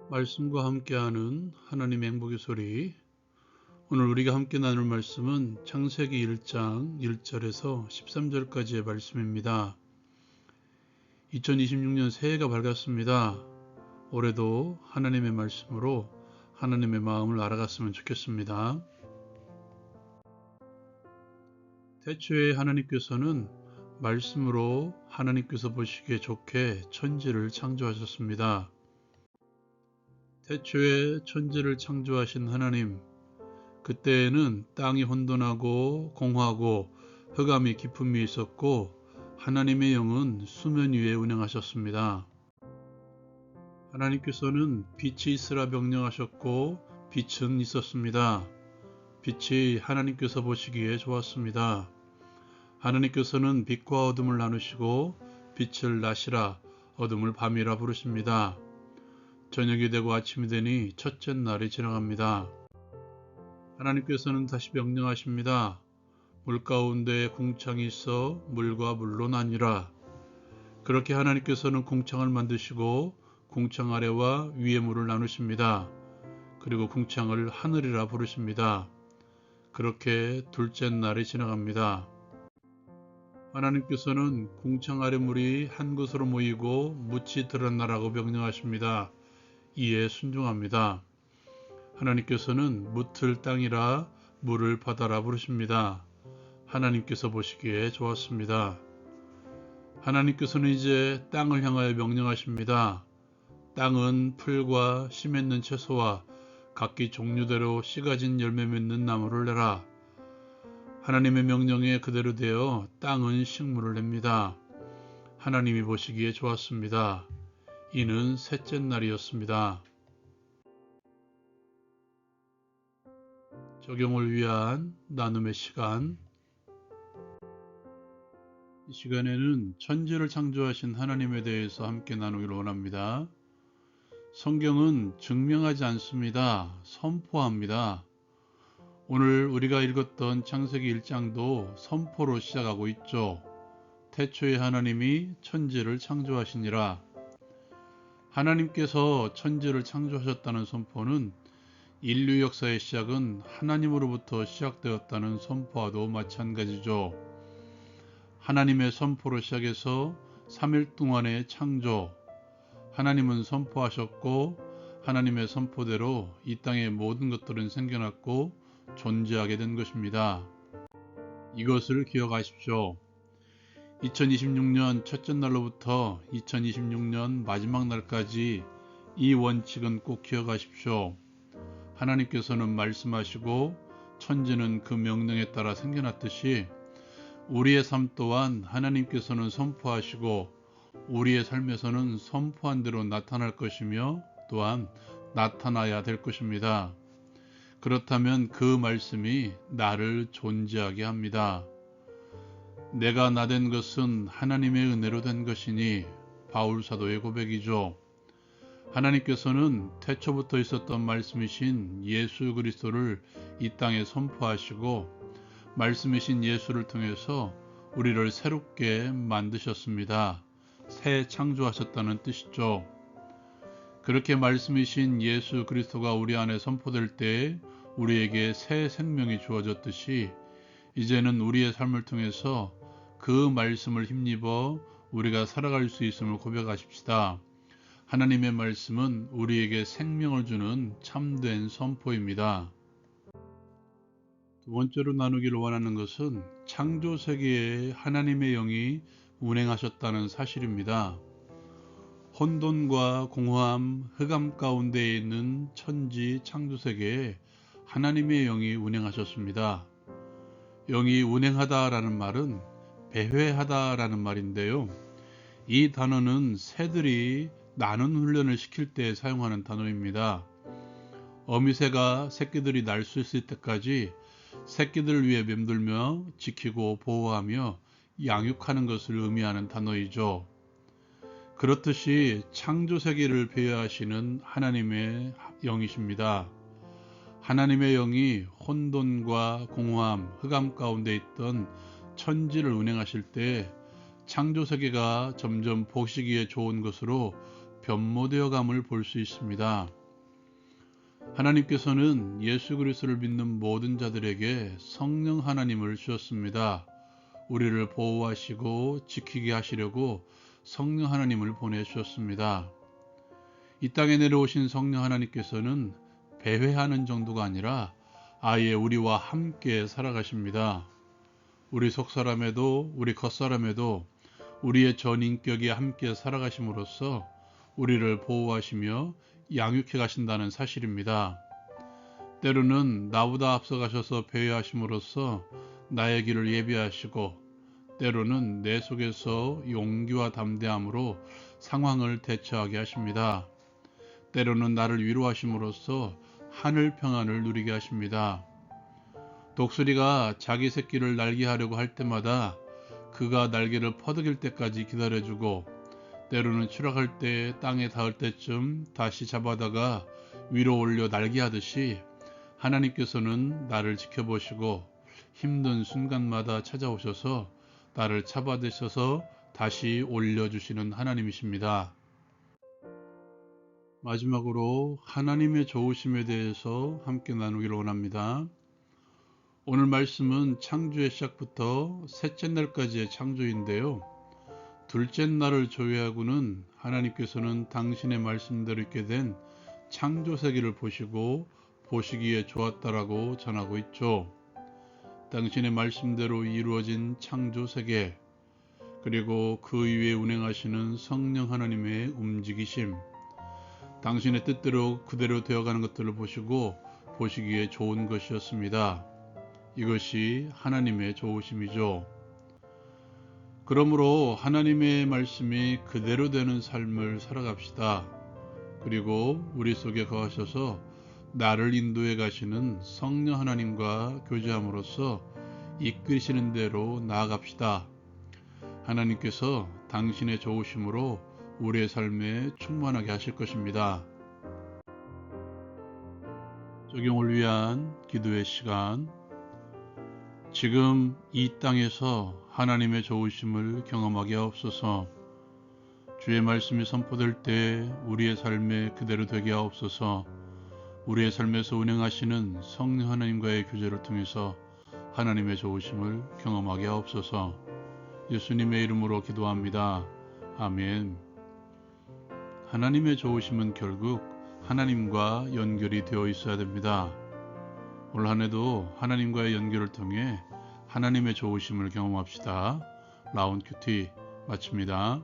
말씀과 함께하는 하나님의 행복의 소리. 오늘 우리가 함께 나눌 말씀은 창세기 1장 1절에서 13절까지의 말씀입니다. 2026년 새해가 밝았습니다. 올해도 하나님의 말씀으로 하나님의 마음을 알아갔으면 좋겠습니다. 태초에 하나님께서는 말씀으로 하나님께서 보시기에 좋게 천지를 창조하셨습니다. 태초에 천지를 창조하신 하나님, 그때에는 땅이 혼돈하고 공허하고 흑암이 깊음이 있었고 하나님의 영은 수면 위에 운행하셨습니다. 하나님께서는 빛이 있으라 명령하셨고 빛은 있었습니다. 빛이 하나님께서 보시기에 좋았습니다. 하나님께서는 빛과 어둠을 나누시고 빛을 낮이라 어둠을 밤이라 부르십니다. 저녁이 되고 아침이 되니 첫째 날이 지나갑니다. 하나님께서는 다시 명령하십니다. 물 가운데 궁창이 있어 물과 물로 나뉘라. 그렇게 하나님께서는 궁창을 만드시고 궁창 아래와 위의 물을 나누십니다. 그리고 궁창을 하늘이라 부르십니다. 그렇게 둘째 날이 지나갑니다. 하나님께서는 궁창 아래 물이 한 곳으로 모이고 묻이 드러나라고 명령하십니다. 이에 순종합니다. 하나님께서는 묻을 땅이라 물을 바다라 부르십니다. 하나님께서 보시기에 좋았습니다. 하나님께서는 이제 땅을 향하여 명령하십니다. 땅은 풀과 씨 맺는 채소와 각기 종류대로 씨 가진 열매 맺는 나무를 내라. 하나님의 명령에 그대로 되어 땅은 식물을 냅니다. 하나님이 보시기에 좋았습니다. 이는 셋째 날이었습니다. 적용을 위한 나눔의 시간. 이 시간에는 천지를 창조하신 하나님에 대해서 함께 나누기를 원합니다. 성경은 증명하지 않습니다. 선포합니다. 오늘 우리가 읽었던 창세기 1장도 선포로 시작하고 있죠. 태초에 하나님이 천지를 창조하시니라. 하나님께서 천지를 창조하셨다는 선포는 인류 역사의 시작은 하나님으로부터 시작되었다는 선포와도 마찬가지죠. 하나님의 선포로 시작해서 3일 동안의 창조, 하나님은 선포하셨고 하나님의 선포대로 이 땅의 모든 것들은 생겨났고 존재하게 된 것입니다. 이것을 기억하십시오. 2026년 첫째 날로부터 2026년 마지막 날까지 이 원칙은 꼭 기억하십시오. 하나님께서는 말씀하시고 천지는 그 명령에 따라 생겨났듯이 우리의 삶 또한 하나님께서는 선포하시고 우리의 삶에서는 선포한 대로 나타날 것이며 또한 나타나야 될 것입니다. 그렇다면 그 말씀이 나를 존재하게 합니다. 내가 나 된 것은 하나님의 은혜로 된 것이니 바울 사도의 고백이죠. 하나님께서는 태초부터 있었던 말씀이신 예수 그리스도를 이 땅에 선포하시고 말씀이신 예수를 통해서 우리를 새롭게 만드셨습니다. 새 창조하셨다는 뜻이죠. 그렇게 말씀이신 예수 그리스도가 우리 안에 선포될 때 우리에게 새 생명이 주어졌듯이 이제는 우리의 삶을 통해서 그 말씀을 힘입어 우리가 살아갈 수 있음을 고백하십시다. 하나님의 말씀은 우리에게 생명을 주는 참된 선포입니다. 두 번째로 나누기를 원하는 것은 창조 세계에 하나님의 영이 운행하셨다는 사실입니다. 혼돈과 공허함, 흑암 가운데 있는 천지 창조 세계에 하나님의 영이 운행하셨습니다. 영이 운행하다라는 말은 배회하다라는 말인데요. 이 단어는 새들이 나는 훈련을 시킬 때 사용하는 단어입니다. 어미새가 새끼들이 날 수 있을 때까지 새끼들을 위해 맴돌며 지키고 보호하며 양육하는 것을 의미하는 단어이죠. 그렇듯이 창조 세계를 배회하시는 하나님의 영이십니다. 하나님의 영이 혼돈과 공허함, 흑암 가운데 있던 천지를 운행하실 때 창조 세계가 점점 보시기에 좋은 것으로 변모되어감을 볼 수 있습니다. 하나님께서는 예수 그리스도를 믿는 모든 자들에게 성령 하나님을 주셨습니다. 우리를 보호하시고 지키게 하시려고 성령 하나님을 보내주셨습니다. 이 땅에 내려오신 성령 하나님께서는 배회하는 정도가 아니라 아예 우리와 함께 살아가십니다. 우리 속사람에도 우리 겉사람에도 우리의 전인격이 함께 살아가심으로써 우리를 보호하시며 양육해 가신다는 사실입니다. 때로는 나보다 앞서가셔서 배회하심으로써 나의 길을 예비하시고, 때로는 내 속에서 용기와 담대함으로 상황을 대처하게 하십니다. 때로는 나를 위로하심으로써 하늘 평안을 누리게 하십니다. 독수리가 자기 새끼를 날게 하려고 할 때마다 그가 날개를 퍼득일 때까지 기다려주고, 때로는 추락할 때 땅에 닿을 때쯤 다시 잡아다가 위로 올려 날게 하듯이 하나님께서는 나를 지켜보시고 힘든 순간마다 찾아오셔서 나를 잡아드셔서 다시 올려주시는 하나님이십니다. 마지막으로 하나님의 좋으심에 대해서 함께 나누기를 원합니다. 오늘 말씀은 창조의 시작부터 셋째 날까지의 창조인데요. 둘째 날을 조회하고는 하나님께서는 당신의 말씀대로 있게 된 창조 세계를 보시고 보시기에 좋았다라고 전하고 있죠. 당신의 말씀대로 이루어진 창조 세계, 그리고 그 위에 운행하시는 성령 하나님의 움직이심, 당신의 뜻대로 그대로 되어가는 것들을 보시고 보시기에 좋은 것이었습니다. 이것이 하나님의 좋으심이죠. 그러므로 하나님의 말씀이 그대로 되는 삶을 살아갑시다. 그리고 우리 속에 거하셔서 나를 인도해 가시는 성령 하나님과 교제함으로써 이끄시는 대로 나아갑시다. 하나님께서 당신의 좋으심으로 우리의 삶에 충만하게 하실 것입니다. 적용을 위한 기도의 시간. 지금 이 땅에서 하나님의 좋으심을 경험하게 하옵소서. 주의 말씀이 선포될 때 우리의 삶에 그대로 되게 하옵소서. 우리의 삶에서 운행하시는 성령 하나님과의 교제를 통해서 하나님의 좋으심을 경험하게 하옵소서. 예수님의 이름으로 기도합니다. 아멘. 하나님의 좋으심은 결국 하나님과 연결이 되어 있어야 됩니다. 올 한 해도 하나님과의 연결을 통해 하나님의 좋으심을 경험합시다. 라운 큐티 마칩니다.